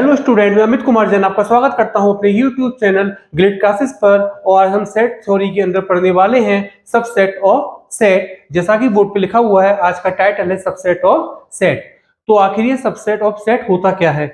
Hello student, मैं अमित कुमार जैन आपका स्वागत करता हूं अपने यूट्यूब चैनल ग्रेड क्लासेस पर। और आज हम सेट थ्योरी के अंदर पढ़ने वाले हैं सबसेट ऑफ सेट। जैसा कि बोर्ड पे लिखा हुआ है, आज का टाइटल है सबसेट ऑफ सेट। तो आखिर ये सबसेट ऑफ सेट होता क्या है?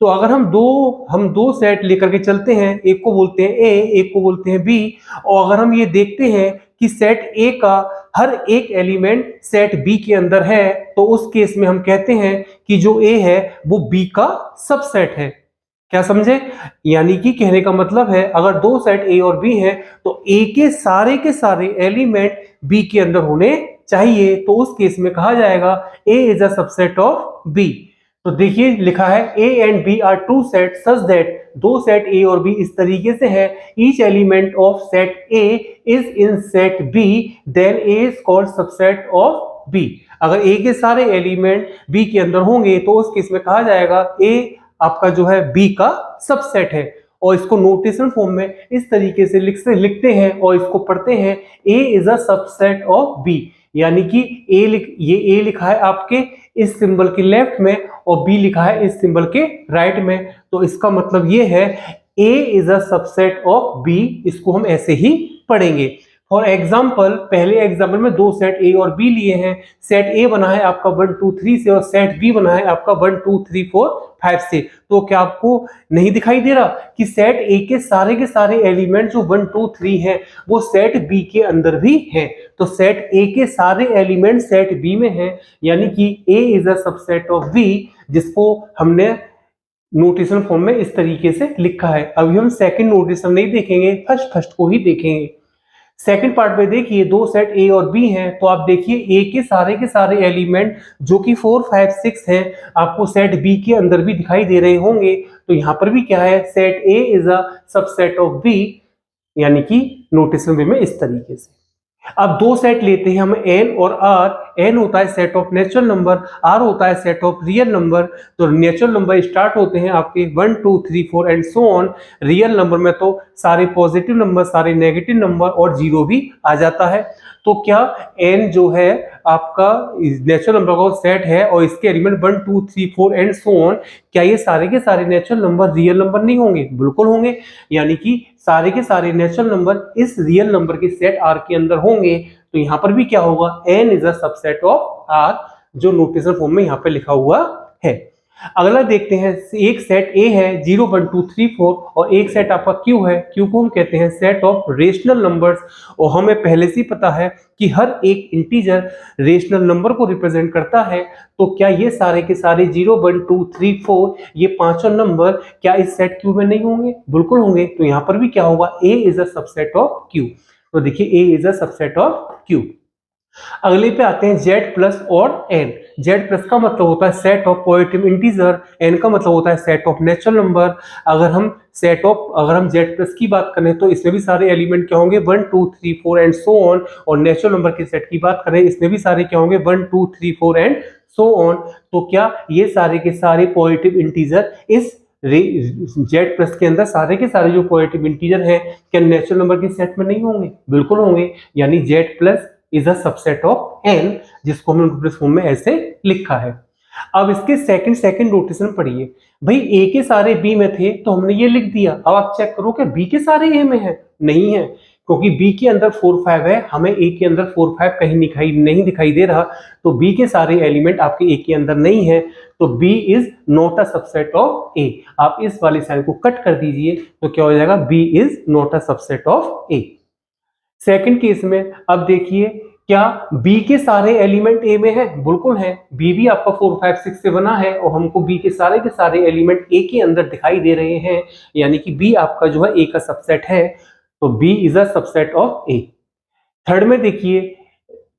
तो अगर हम दो सेट लेकर के चलते हैं, एक को बोलते हैं ए, एक को बोलते हैं बी। और अगर हम ये देखते हैं कि सेट ए का हर एक एलिमेंट सेट बी के अंदर है, तो उस केस में हम कहते हैं कि जो ए है वो बी का सबसेट है। क्या समझे? यानी कि कहने का मतलब है, अगर दो सेट ए और बी हैं तो ए के सारे एलिमेंट बी के अंदर होने चाहिए। तो उस केस में कहा जाएगा A is a subset of B. तो देखिए लिखा है A and B are two sets such that, दो सेट ए और बी इस तरीके से है, each element of set A is in set B, then A is called subset of B. अगर ए के सारे एलिमेंट बी के अंदर होंगे तो उस केस में कहा जाएगा ए आपका जो है बी का सबसेट है। और इसको नोटेशन फॉर्म में इस तरीके से लिखते हैं और इसको पढ़ते हैं A is a subset of B. यानी कि ये ए लिखा है आपके इस सिंबल के लेफ्ट में और बी लिखा है इस सिंबल के राइट में। तो इसका मतलब ये है A is a subset of B. इसको हम ऐसे ही पढ़ेंगे। फॉर एग्जाम्पल, पहले एग्जाम्पल में दो सेट ए और बी लिए हैं। सेट ए बना है आपका 1 2 3 से और सेट बी बना है आपका 1 2 3 4 5 से। तो क्या आपको नहीं दिखाई दे रहा कि सेट ए के सारे एलिमेंट जो 1 2 3 हैं वो सेट बी के अंदर भी हैं? तो सेट ए के सारे एलिमेंट सेट बी में हैं, यानी कि A is a subset of B, जिसको हमने नोटेशन फॉर्म में इस तरीके से लिखा है। अभी हम सेकंड नोटेशन नहीं देखेंगे, फर्स्ट को ही देखेंगे। सेकंड पार्ट में देखिए दो सेट ए और बी हैं, तो आप देखिए ए के सारे एलिमेंट जो कि 4 5 6 हैं आपको सेट बी के अंदर भी दिखाई दे रहे होंगे। तो यहाँ पर भी क्या है, set A is a subset of B, यानी कि नोटेशन वे में इस तरीके से। अब दो सेट लेते हैं हम एन और आर। एन होता है set of natural number, R होता है सेट ऑफ रियल नंबर। तो नेचुरल नंबर स्टार्ट होते हैं आपके 1 2 3 4 and so on. Real number में तो सारे पॉजिटिव नंबर, सारे नेगेटिव नंबर और जीरो भी आ जाता है। तो क्या एन जो है आपका नेचुरल नंबर का सेट है और इसके एलिमेंट 1 2 3 4 एंड सो ऑन, क्या ये सारे के सारे नेचुरल नंबर रियल नंबर नहीं होंगे? बिल्कुल होंगे। यानी कि सारे के सारे नेचुरल नंबर इस रियल नंबर के सेट आर के अंदर होंगे। तो यहाँ पर भी क्या होगा, N is a subset of R, जो नोटेशन फॉर्म में यहाँ पे लिखा हुआ है। अगला देखते हैं, एक सेट ए है 0 1 2 3 4 और एक सेट आपका क्यू है। क्यू को हम कहते हैं सेट ऑफ रेशनल नंबर्स। और हमें पहले से ही पता है कि हर एक इंटीजर रेशनल नंबर को रिप्रेजेंट करता है। तो क्या ये सारे के सारे 0 1 2 3 4 ये पांचों नंबर क्या इस सेट क्यू में नहीं होंगे? बिल्कुल होंगे। तो यहाँ पर भी क्या होगा, A is a subset of Q. तो देखिए A is a subset of Q. अगले पे आते हैं जेड प्लस और एन। जेड प्लस का मतलब होता है set of positive integer, N का मतलब होता है सेट ऑफ नेचुरल नंबर। अगर हम जेड प्लस की बात करें तो इसमें भी सारे एलिमेंट क्या होंगे, 1 2 3 4 एंड सो ऑन। और नेचुरल नंबर के सेट की बात करें, इसमें भी सारे क्या होंगे, 1 2 3 4 एंड सो ऑन। तो क्या ये सारे के सारे पॉजिटिव इंटीजर इस जेड प्लस के अंदर सारे के सारे जो पॉजिटिव इंटीजर हैं क्या नेचुरल नंबर के सेट में नहीं होंगे? बिल्कुल होंगे। यानी Z plus is a subset of N, जिसको हमने नोटेशन फॉर्म में ऐसे लिखा है। अब इसके सेकंड नोटेशन पढ़िए। भाई ए के सारे बी में थे तो हमने ये लिख दिया। अब आप चेक करो कि बी के सारे ए में है? नहीं है, क्योंकि बी के अंदर 4 5 है, हमें ए के अंदर 4 5 कहीं नहीं दिखाई दे रहा। तो बी के सारे एलिमेंट आपके ए के अंदर नहीं है। तो B is not a subset of A. आप इस वाले साइन को कट कर दीजिए तो क्या हो जाएगा, B is not a subset of A. Second case में अब देखिए, क्या बी के सारे एलिमेंट ए में है? बिल्कुल है। बी भी आपका 4 5 6 से बना है और हमको बी के सारे एलिमेंट ए के अंदर दिखाई दे रहे हैं, यानी कि बी आपका जो है ए का सबसेट है। तो B is a subset of A. Third में देखिए,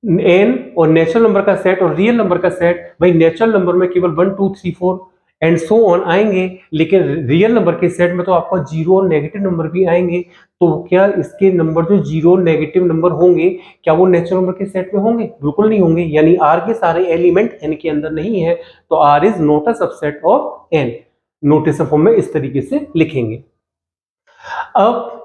एन और नेचुरल नंबर का सेट और रियल नंबर का सेट। भाई नेचुरल नंबर में केवल 1 2 3 4 एंड सो ऑन आएंगे, लेकिन रियल नंबर के सेट में तो आपका जीरो और नेगेटिव नंबर भी आएंगे। तो क्या इसके नंबर जो जीरो नेगेटिव नंबर होंगे क्या वो नेचुरल नंबर के सेट में होंगे? बिल्कुल नहीं होंगे। यानी आर के सारे एलिमेंट एन के अंदर नहीं है। तो R is not a subset of N. Notation form में इस तरीके से लिखेंगे। अब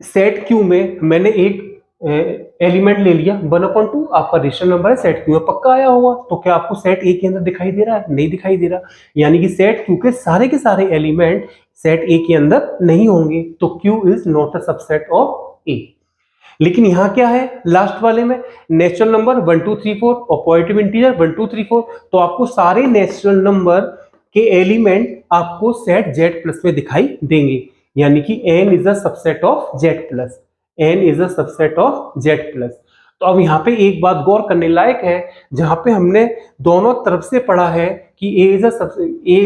सेट क्यू में मैंने एक एलिमेंट ले लिया 1/2, आपका रेशनल नंबर है, सेट क्यू में पक्का आया होगा। तो क्या आपको सेट ए के अंदर दिखाई दे रहा है? नहीं दिखाई दे रहा, यानी कि सेट क्यू के सारे एलिमेंट सेट ए के अंदर नहीं होंगे, तो Q is not a subset of A. लेकिन यहाँ क्या है लास्ट वाले में, नेचुरल नंबर 1 2 3 4 और पॉजिटिव इंटीजर 1 2 3 4, तो आपको सारे नेचुरल नंबर के एलिमेंट आपको सेट जेड प्लस में दिखाई देंगे, यानी कि n is a subset of Z plus, n is a subset of Z plus. तो अब यहाँ पे एक बात गौर करने लायक है, जहां पे हमने दोनों तरफ से पढ़ा है कि a is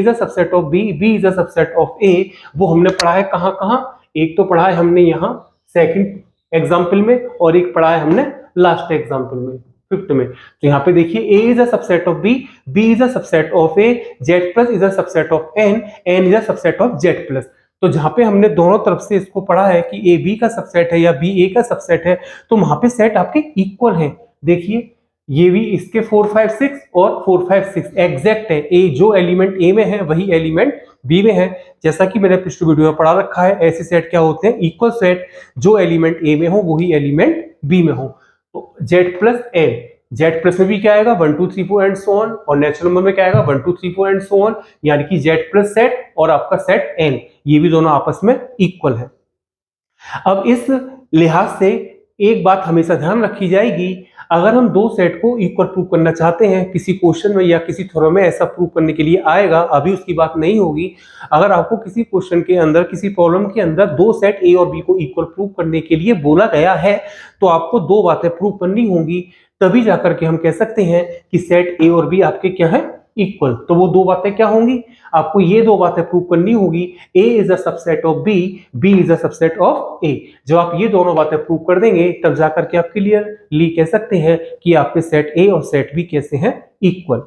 a subset of b, b is a subset of a, वो हमने पढ़ा है कहाँ कहाँ, एक तो पढ़ा है हमने यहाँ सेकंड एग्जाम्पल में, और एक पढ़ा है हमने लास्ट एग्जाम्पल में, फिफ्थ में। तो यहाँ पे देखिए a is a subset of b, b is a subset of a, z plus is a subset of n, n is a subset of z plus. तो जहां पे हमने दोनों तरफ से इसको पढ़ा है कि ए बी का सबसेट है या बी ए का सबसेट है, तो वहां पे सेट आपके इक्वल हैं। देखिए ये भी इसके 4 5 6 और 4 5 6 एग्जैक्ट है, ए जो एलिमेंट ए में है वही एलिमेंट बी में है। जैसा कि मैंने पिछले वीडियो में पढ़ा रखा है, ऐसे सेट क्या होते हैं, इक्वल सेट, जो एलिमेंट ए में हो वही एलिमेंट बी में हो। तो Z plus N, Z plus में भी क्या आएगा 1 2 3 4 एंड सो ऑन, और नेचुरल नंबर में क्या आएगा 1 2 3 4 एंड सो ऑन, यानी कि जेड प्लस सेट और आपका सेट एन, ये भी दोनों आपस में इक्वल है। अब इस लिहाज से एक बात हमेशा ध्यान रखी जाएगी, अगर हम दो सेट को इक्वल प्रूव करना चाहते हैं, किसी क्वेश्चन में या किसी थ्योरम में ऐसा प्रूव करने के लिए आएगा, अभी उसकी बात नहीं होगी। अगर आपको किसी क्वेश्चन के अंदर, किसी प्रॉब्लम के अंदर दो सेट ए और बी को इक्वल प्रूव करने के लिए बोला गया है, तो आपको दो बातें प्रूव करनी होंगी, तभी जाकर के हम कह सकते हैं कि सेट ए और बी आपके क्या है, इक्वल। तो वो दो बातें क्या होंगी, आपको ये दो बातें प्रूव करनी होगी, A is a subset of B, B is a subset of A. जब आप ये दोनों बातें प्रूव कर देंगे, तब जाकर के आप क्लियरली कह सकते हैं कि आपके सेट ए और सेट बी कैसे हैं, इक्वल।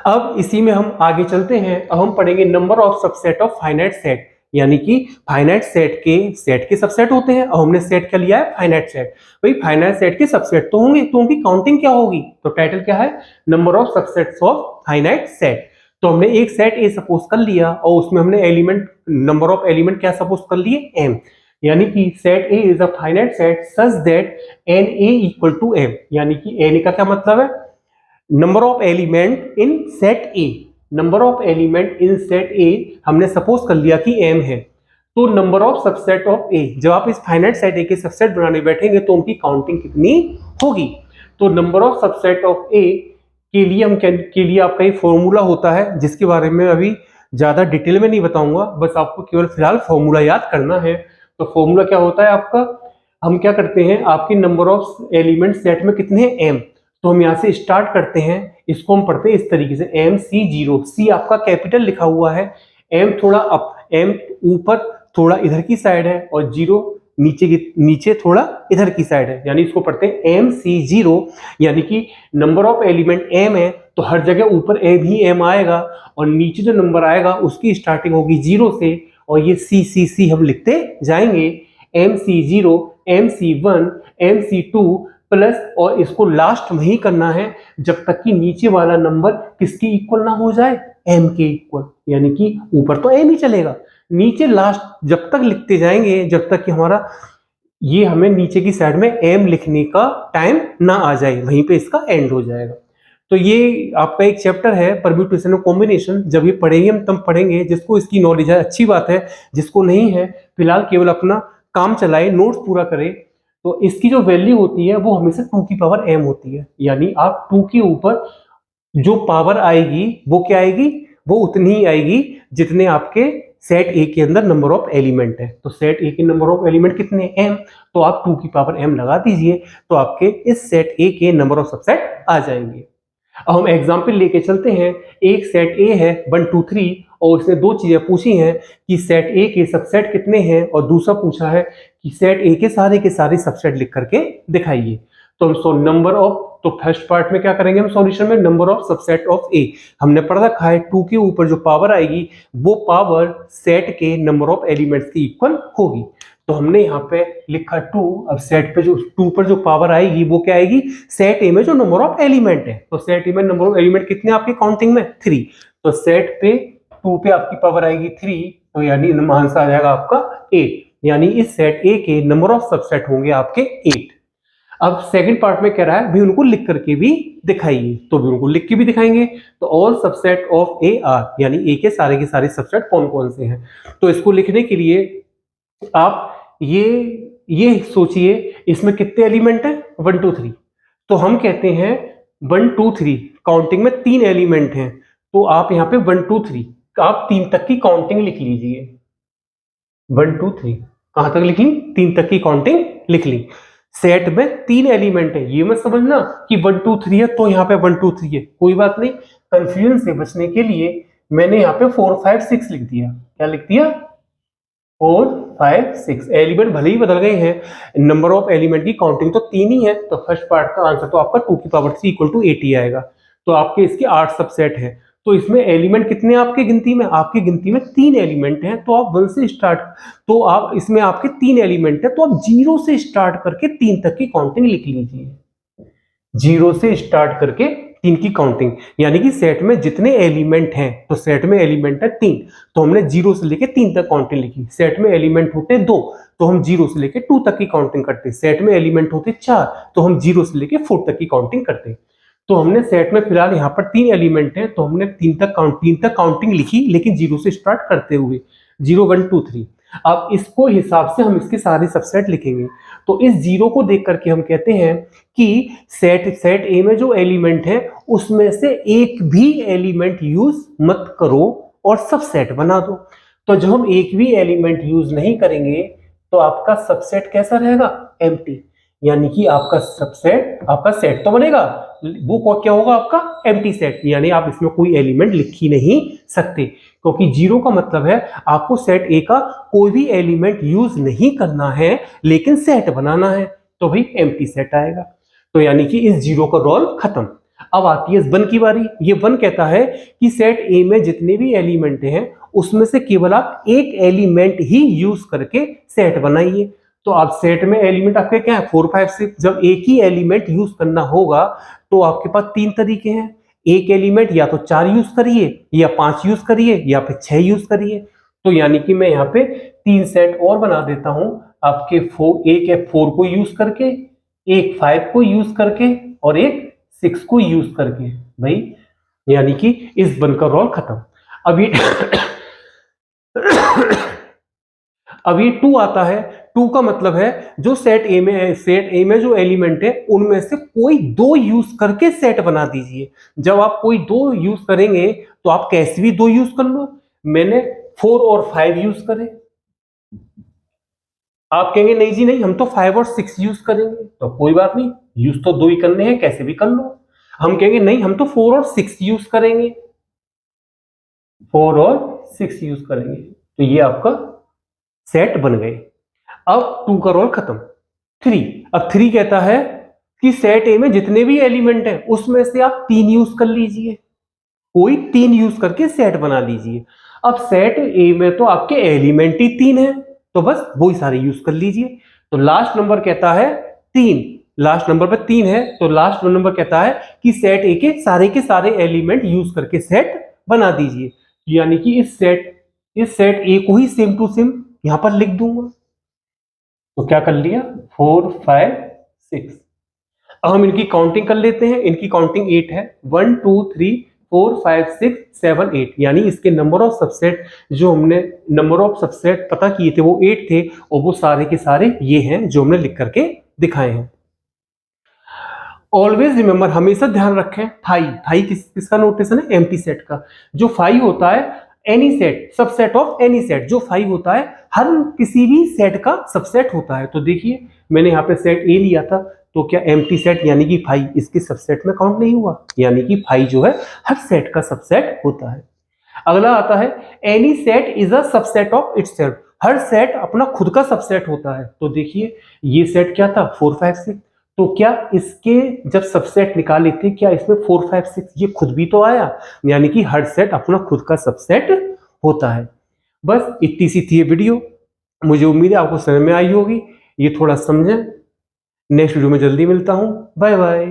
अब इसी में हम आगे चलते हैं, अब हम पढ़ेंगे number of subset of finite set, यानी कि फाइनाइट सेट के सबसेट होते हैं, और हमने सेट क्या लिया है, फाइनाइट सेट। भाई फाइनाइट सेट के सबसेट तो होंगे, तो उनकी काउंटिंग क्या होगी, तो टाइटल क्या है, number of subsets of finite set. तो हमने एक सेट ए सपोज कर लिया, और उसमें हमने एलिमेंट, नंबर ऑफ एलिमेंट क्या सपोज कर लिए, एम, यानी कि set A is a finite set such that N A equal to M, यानी कि एन का क्या मतलब है, number of element in set A, number of element in set A हमने सपोज कर लिया कि m है, तो number of subset of A, जब आप इस फाइनाइट सेट ए के सबसेट बनाने बैठेंगे तो उनकी काउंटिंग कितनी होगी। तो नंबर ऑफ सबसेट ऑफ ए के लिए के लिए आपका एक फॉर्मूला होता है, जिसके बारे में अभी ज्यादा डिटेल में नहीं बताऊंगा, बस आपको केवल फिलहाल फॉर्मूला याद करना है। तो फॉर्मूला क्या होता है आपका, हम क्या करते हैं, आपके नंबर ऑफ एलिमेंट सेट में कितने हैं, m, तो हम यहाँ से स्टार्ट करते हैं, इसको हम पढ़ते हैं इस तरीके से, एम सी जीरो, सी आपका कैपिटल लिखा हुआ है, एम थोड़ा अप, एम ऊपर थोड़ा इधर की साइड है, और जीरो नीचे थोड़ा इधर की साइड है, यानी इसको पढ़ते हैं एम सी जीरो, यानी कि नंबर ऑफ एलिमेंट एम है, तो हर जगह ऊपर एम ही एम आएगा, और नीचे जो नंबर आएगा उसकी स्टार्टिंग होगी जीरो से, और ये सी हम लिखते जाएंगे, M C zero, M C one, M C two plus, और इसको लास्ट में ही करना है जब तक कि नीचे वाला नंबर किसके इक्वल ना हो जाए, m के इक्वल, यानी कि ऊपर तो m ही चलेगा, नीचे लास्ट जब तक लिखते जाएंगे जब तक कि हमारा ये हमें नीचे की साइड में m लिखने का टाइम ना आ जाए, वहीं पे इसका एंड हो जाएगा। तो ये आपका एक चैप्टर है परम्यूटेशन और कॉम्बिनेशन, जब ये पढ़ेंगे हम तब पढ़ेंगे, जिसको इसकी नॉलेज है अच्छी बात है, जिसको नहीं है फिलहाल केवल अपना काम चलाए, नोट्स पूरा करे। तो इसकी जो वैल्यू होती है वो हमेशा 2 की पावर m होती है, यानी आप 2 के ऊपर जो पावर आएगी वो क्या आएगी, वो उतनी ही आएगी जितने आपके सेट ए के अंदर नंबर ऑफ एलिमेंट है। तो सेट ए के नंबर ऑफ एलिमेंट कितने, m, तो आप 2 की पावर m लगा दीजिए, तो आपके इस सेट ए के नंबर ऑफ सबसेट आ जाएंगे। अब हम एग्जाम्पल लेके चलते हैं, एक सेट ए है 1 2 3, और उसने दो चीजें पूछी हैं कि सेट ए के सबसेट कितने हैं, और दूसरा पूछा है कि सेट ए के सारे सबसेट लिख करके दिखाइए। तो हम नंबर ऑफ, तो फर्स्ट पार्ट में क्या करेंगे हम सॉल्यूशन में, नंबर ऑफ सबसेट ऑफ ए हमने पढ़ रखा है, 2 के ऊपर जो पावर आएगी वो पावर सेट के नंबर ऑफ एलिमेंट्स की इक्वल होगी। तो हमने यहाँ पे लिखा 2, अब सेट पे जो 2 पर जो पावर आएगी वो क्या आएगी, सेट ए में जो नंबर ऑफ एलिमेंट है, तो सेट ए में नंबर ऑफ एलिमेंट कितने आपके काउंटिंग में 3, तो सेट पे 2 पे आपकी पावर आएगी 3, तो यानी आंसर आ जाएगा आपका 8, यानी इस सेट ए के नंबर ऑफ सबसेट होंगे आपके 8। अब सेकंड पार्ट में कह रहा है भी उनको लिख करके भी दिखाइए, तो भी उनको लिख के भी दिखाएंगे। तो all subset of A R, यानी ए के सारे सबसेट कौन कौन से हैं। तो इसको लिखने के लिए आप ये सोचिए इसमें कितने एलिमेंट है, 1 2 3। तो हम कहते हैं 1 2 3 काउंटिंग में 3 एलिमेंट हैं, तो आप यहाँ पे 1 2 3 आप 3 तक की काउंटिंग लिख लीजिए। 1 2 3 कहां तक लिखी, 3 तक की काउंटिंग लिख ली। सेट में 3 एलिमेंट है, ये मत समझना कि 1 2 3 है तो यहाँ पे 1 2 3 है, कोई बात नहीं। कंफ्यूजन से बचने के लिए मैंने यहाँ पे 4 5 6 लिख दिया। क्या लिख दिया, 4 5 6। एलिमेंट भले ही बदल गए हैं, नंबर ऑफ एलिमेंट की काउंटिंग तो 3 ही है, तो फर्स्ट पार्ट का आंसर तो आपका 2 की पावर 3 इक्वल टू 8 ही आएगा। तो आपके इसके 8 सबसेट है। तो इसमें एलिमेंट कितने आपके गिनती में, आपकी गिनती में 3 एलिमेंट हैं, तो आप 1 से स्टार्ट, तो आप इसमें आपके 3 एलिमेंट है, तो आप 0 से स्टार्ट करके 3 तक की काउंटिंग लिख लीजिए। 0 से स्टार्ट करके 3 की काउंटिंग, यानी कि सेट में जितने एलिमेंट हैं, तो सेट में एलिमेंट है 3, तो हमने 0 से लेके 3 तक काउंटिंग लिखी। सेट में एलिमेंट होते 2, तो हम 0 से लेके 2 तक की काउंटिंग करते। सेट में एलिमेंट होते 4, तो हम 0 से लेके 4 तक की काउंटिंग करते। तो हमने सेट में फिलहाल यहाँ पर 3 एलिमेंट हैं, तो हमने 3 तक काउंटिंग लिखी, लेकिन 0 से स्टार्ट करते हुए 0 1 2 3। अब इसको हिसाब से हम इसके सारे सबसेट लिखेंगे। तो इस 0 को देख करके हम कहते हैं कि सेट ए में जो एलिमेंट है उसमें से एक भी एलिमेंट यूज मत करो और सबसेट बना दो। तो जब हम एक भी एलिमेंट यूज नहीं करेंगे तो आपका सबसेट कैसा रहेगा, एम्प्टी। यानी कि आपका सबसेट, आपका सेट तो बनेगा, वो क्या होगा आपका एम्प्टी सेट, यानी आप इसमें कोई एलिमेंट लिख ही नहीं सकते, क्योंकि 0 का मतलब है आपको सेट ए का कोई भी एलिमेंट यूज नहीं करना है, लेकिन सेट बनाना है, तो भाई एम्प्टी सेट आएगा। तो यानी कि इस 0 का रोल खत्म। अब आती है इस 1 की बारी। ये 1 कहता है कि सेट ए में जितने भी एलिमेंट हैं उसमें से केवल आप एक एलिमेंट ही यूज करके सेट बनाइए। तो आप सेट में एलिमेंट आपके क्या है, 4 5 6। जब एक ही एलिमेंट यूज करना होगा तो आपके पास 3 तरीके हैं। एक एलिमेंट या तो 4 यूज करिए, या 5 यूज करिए, या फिर 6 यूज करिए। तो यानी कि मैं यहाँ पे 3 सेट और बना देता हूं आपके। एक है 4 को यूज करके, एक 5 को यूज करके, और एक 6 को यूज करके। भाई यानी कि इस 1 का रोल खत्म। अब ये 2 आता है। 2 का मतलब है जो सेट ए में है, सेट ए में जो एलिमेंट है उनमें से कोई 2 यूज करके सेट बना दीजिए। जब आप कोई 2 यूज करेंगे तो आप कैसे भी 2 यूज कर लो। मैंने 4 और 5 यूज करे, आप कहेंगे नहीं जी नहीं, हम तो 5 और 6 यूज करेंगे। तो कोई बात नहीं, यूज तो 2 ही करने हैं, कैसे भी कर लो। हम कहेंगे नहीं, हम तो 4 और 6 यूज करेंगे, 4 और 6 यूज करेंगे। तो ये आपका सेट बन गए। अब 2 का रोल खत्म। 3, अब 3 कहता है कि सेट ए में जितने भी एलिमेंट हैं उसमें से आप 3 यूज कर लीजिए, कोई 3 यूज करके सेट बना लीजिए। अब सेट ए में तो आपके एलिमेंट ही 3 है, तो बस वो ही सारे यूज कर लीजिए। तो लास्ट नंबर कहता है 3, लास्ट नंबर पर 3 है, तो लास्ट नंबर कहता है कि सेट ए के सारे एलिमेंट यूज करके सेट बना दीजिए। यानी कि इस सेट ए को ही सेम टू सेम यहां पर लिख दूंगा। तो क्या कर लिया, 4 5 6। अब हम इनकी काउंटिंग कर लेते हैं। इनकी काउंटिंग 8 है, 1 2 3 4 5 6 7 8। यानी इसके नंबर ऑफ सबसेट, जो हमने नंबर ऑफ सबसेट पता किए थे वो 8 थे, और वो सारे के सारे ये हैं जो हमने लिख करके दिखाए हैं। ऑलवेज रिमेंबर, हमेशा ध्यान रखें, थाई किसका नोटेशन है, एम्प्टी सेट का। जो 5 होता है any set, subset of any set. जो 5 होता है हर किसी भी सेट का सबसेट होता है। तो देखिए मैंने यहाँ पे सेट ए लिया था, तो क्या एम्प्टी सेट यानी कि 5 इसके सबसेट में काउंट नहीं हुआ, यानी कि 5 जो है हर सेट का सबसेट होता है। अगला आता है any set is a subset of itself. Her set अपना खुद का सबसेट होता है। तो देखिए ये सेट क्या था, 4 5 6। तो क्या इसके जब सबसेट निकाले थे, क्या इसमें 4 5 6 ये खुद भी तो आया, यानी कि हर सेट अपना खुद का सबसेट होता है। बस इतनी सी थी ये वीडियो। मुझे उम्मीद है आपको समझ में आई होगी। ये थोड़ा समझें। नेक्स्ट वीडियो में जल्दी मिलता हूं। Bye bye.